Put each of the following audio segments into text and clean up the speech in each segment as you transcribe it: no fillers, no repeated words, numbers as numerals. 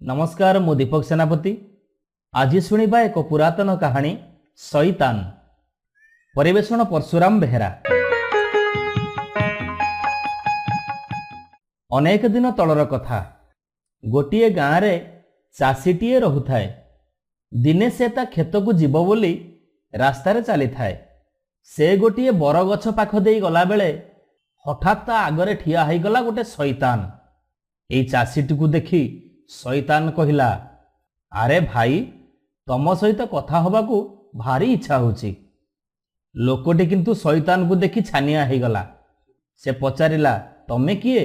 नमस्कार मु दीपक सेनापति। आज शुणा एक पुरातन कहानी शैतान। परिवेषण परशुराम बेहेरा। अनेक दिन तलर कथा। गोटे गाँव रे चाषीटीए रहुथाए। दिने से ता खेत को जीव बोली रास्तार चली थाए। से गोटे बरगछ पाख देई गला बेले हठात ता आगरे ठिया है गला गोटे शैतान। एई चाषीटी को देखी शैतान कहिला, अरे भाई तम सहित कथा हबाकू भारी इच्छा होची। लोकटी किंतु शैतान को देखी छानिया हो गला। से पचारिला, तमे किए?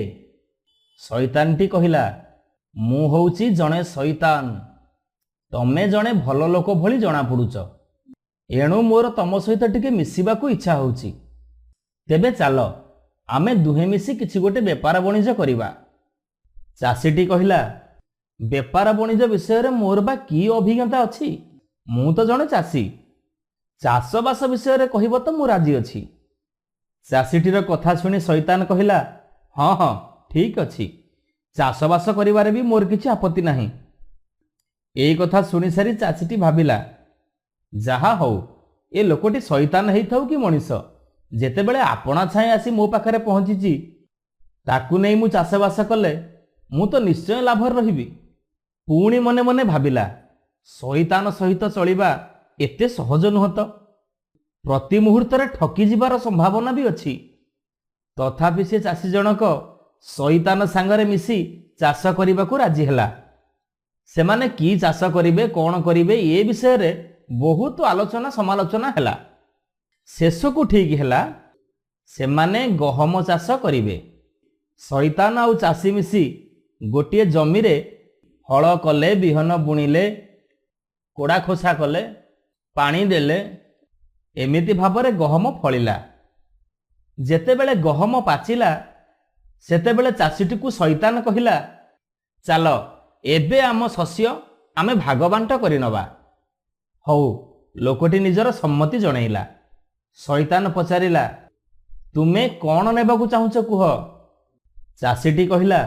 शैतानटी कहिला, मु होउची जणे शैतान। तमे जणे भल लोक भली जना पड़ुच। एणु मोर तम सहित टिके मिसिबाकू इच्छा होची। तेबे चाल आमे दुहे मिसी किछि गोटे बेपार बणिज करिबा। चाषीटी कहिला, बेपार बणिज विषय मोर बा की अभिज्ञता अछि? मु तो जणे चाषी। चाषबास विषय कहब तो मु राजी अछि। चाषीटीर कथा शुणी शैतान कहिला, हाँ हाँ ठीक अछि, चाषबास करिवारे भी मोर किछि आपत्ति नाही। एई कथा शुणी सारी चाषीटी भाबिला, जहा हौ ए लोकटी शैतान हेइथाउ कि मनीष, जेतेबेले आपणा छाए आसी मो पाखरे पहुंचीची ताकू नै मु चाषबास कले मु तो निश्चय लाभर रहिबी। पुणी मने मने भाबिला, शैतान सहित चलिबा एते सहज नुह तो। प्रति मुहूर्त ठकी जिबार संभावना भी अछि। तथापि से चाषी जनक शैतान सांगरे मिसी चाष करिबाकू राजी हेला। सेमाने की चाष करिवे कोन करिवे ए विषय रे बहुत आलोचना समालोचना हेला। शेषकू ठीक हेला सेमाने गहम चाष करिवे। शैतान आउ चाषी मिसी गोटे जमी रे हल कले, बिहन बुणिले, कोड़ा खोसा कले, पानी देले, एमिति भाबरे गहम फलिला। जेतेबेले गहम पाचिला सेतेबेले चाषीटी को शैतान कहिला, चाल एबे आम शस्य आमे भागबांट करिनबा। हौ लोकटी निजर सम्मति जणैला। शैतान पचारिला, तुमे कौन नेबाकू चाहुच कुह? चाषीटी कहिला,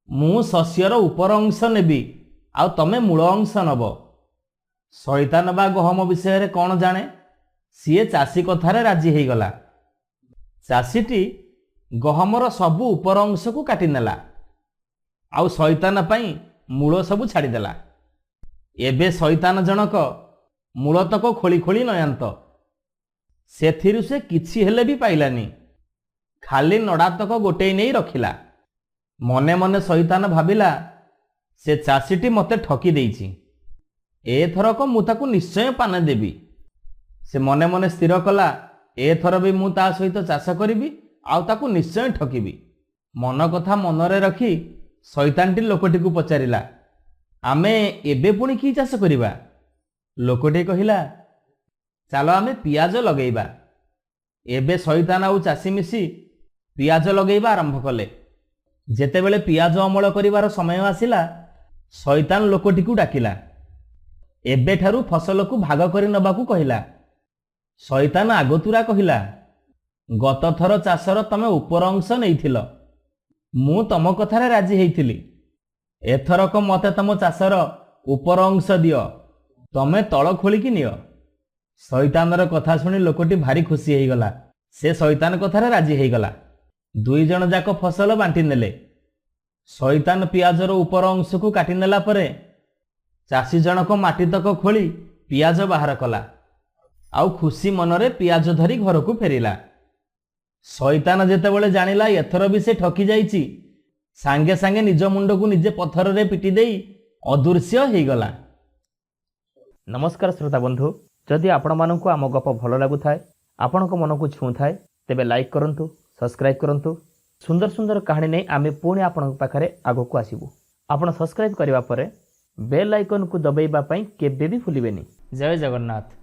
मु शस्यर उपर अंश नेबी आउ तमे मूल अंश नब। शैतान बा गहम विषय रे कौन जाने, सीए चाषी कथारे राजी हो गला। चाषीटी गहमर सबु उपर अंश को काटी नेला आउ शैतान पाई मूल सबु छाड़ीदेला। एबे शैतान जनक मूल तक खोली खोली नयांत। सेथिरु से किछि हेले भी पाइलानी, खाली नड़ा तक गोटे नहीं रखिला। मने मने शैतान भाबिला, से चाषीटी मते ठकी देइछि, एथरक मु ताकू निश्चय पाने देबी। से मने मने स्थिर कला, एथर भी मु ता सहित चाष करिबी आउ ताकू निश्चय ठकिबी। मन कथा मनरे रखी शैतानटी लोकटी को पचारिला, आमे एबे पुणी की चाष करिबा? लोकटी कहिला, चालो आमे पियाज लगेइबा। एबे शैतान आउ चाषी मिसी पियाज लगेइबा आरंभ कले। जेतेबेले पियाज अमल करिवार समय आसिला, शैतान लोकटी को डाकिला। एबे ठारू फसल को भाग करि नबाकू कहिला। शैतान आगतुरा कहिला, गत थर चाषर तमे उपर अंश नैथिल, मु तम कथारे राजी हेइथिली। एथरक मते तम चाषर उपर अंश दियो, तमे तळ खोलिकी नियो। शैतानर कथा शुणी लोकटी भारी खुशी हो गला। से शैतान कथारे राजी हो गला। दुई जन जाक फसल बांटी नेले। शैतान पियाजर उपर अंश को काटी नेला परे चाषी जनक माटी तक खोली पियाज बाहर कला आउ खुशी मनरे पियाज धरी घर को फेरिला। शैतान जेतेबेले जानिला एथर भी से ठकी जाइछि, सांगे सांगे निज मुंड को निजे पत्थर रे पिटी देई अदृश्य हो गला। नमस्कार श्रोता बंधु, जदि आपण मानकु आम गप भल लागु थाए, आपणक मन को छू थाए, तेबे लाइक करंतु, सब्सक्राइब करंतु। सुंदर सुंदर कहानी नहीं आमे पुणी आपणक पाखरे आगो को आसीबु। आपण सब्सक्राइब करिवा परे बेल आइकन को दबाइबा पई केबे भी भूलिबेनी। जय जगन्नाथ।